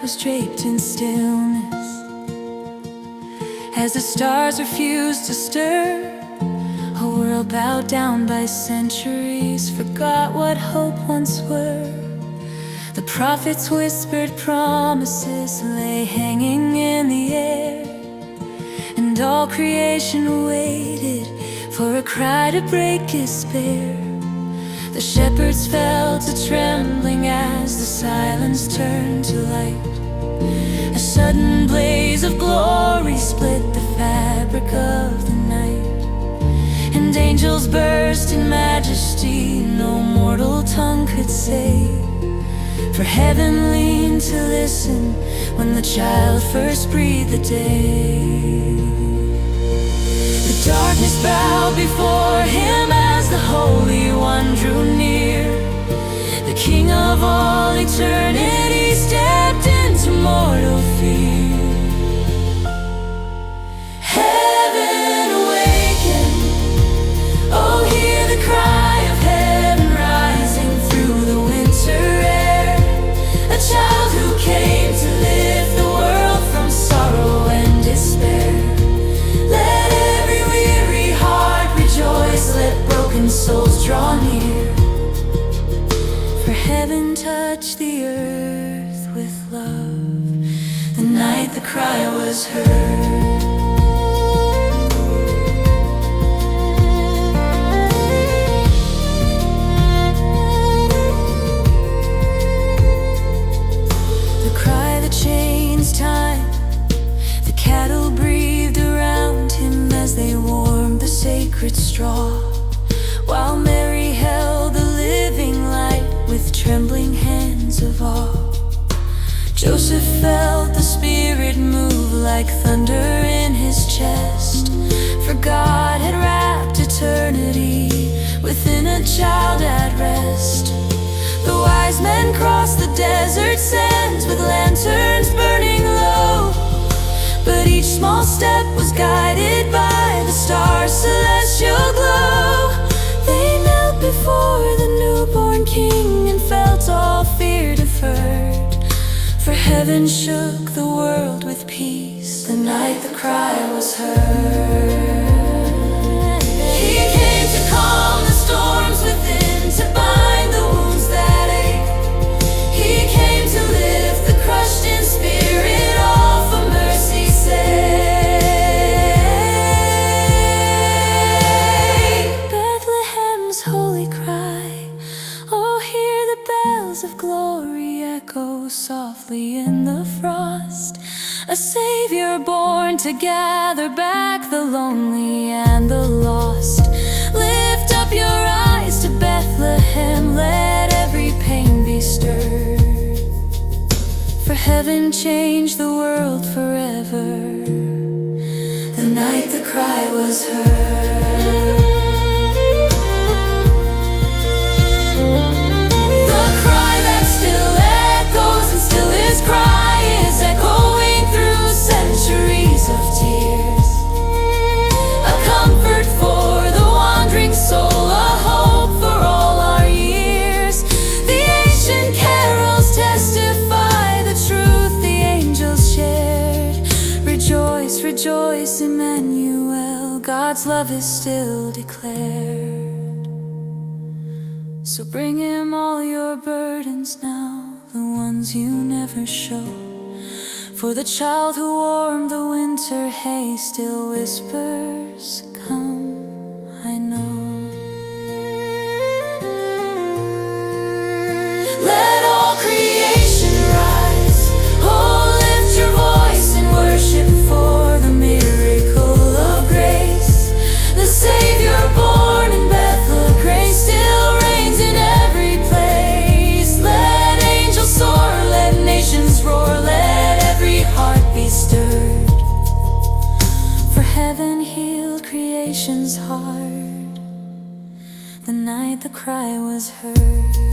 was draped in stillness. As the stars refused to stir, a world bowed down by centuries forgot what hope once were. The prophets whispered promises lay hanging in the air, and all creation waited for a cry to break despair. The shepherds fell to trembling as the silence turned to light. A sudden blaze of glory split the fabric of the night, and angels burst in majesty no mortal tongue could say. For heaven leaned to listen when the child first breathed the day. The darkness bowed before him as the Holy One drew near. The King of all eternity stepped into mortal fear. Heaven awakened, oh hear the cry of heaven rising through the winter air. A child who came to lift the world from sorrow and despair. Let every weary heart rejoice, let broken souls draw near. For heaven touched the earth with love the night the cry was heard. Time, the cattle breathed around him as they warmed the sacred straw, while Mary held the living light with trembling hands of awe. Joseph felt the Spirit move like thunder in his chest, for God had wrapped eternity within a child at rest. The wise men crossed the desert sands with lanterns burning low, but each small step was guided by the star's celestial glow. They knelt before the newborn King and felt all fear deferred, for heaven shook the world with peace the night the cry was heard. He came to calm the storms within, to bind the wounds that ache. He came to lift the crushed in spirit, all for mercy's sake. Bethlehem's holy cry, oh hear the bells of glory echo softly in the frost. A Savior born to gather back the lonely and the lost. Lift up your eyes to Bethlehem, let every pain be stirred, for heaven changed the world forever the night the cry was heard. The cry that still echoes and still is cry is echoing through centuries of tears. A comfort for the wandering soul, a hope for all our years. The ancient carols testify the truth the angels shared. Rejoice, rejoice, Emmanuel, God's love is still declared. So bring him all your burdens now, the ones you never show, for the child who warmed the winter hay still whispers, come, I know. Let all creation rise, oh lift your voice in worship for the miracle of grace. The Savior born in Bethlehem, grace still reigns in every place. Let angels soar, let nations roar, let every heart be stirred, for heaven healed creation's heart the night the cry was heard.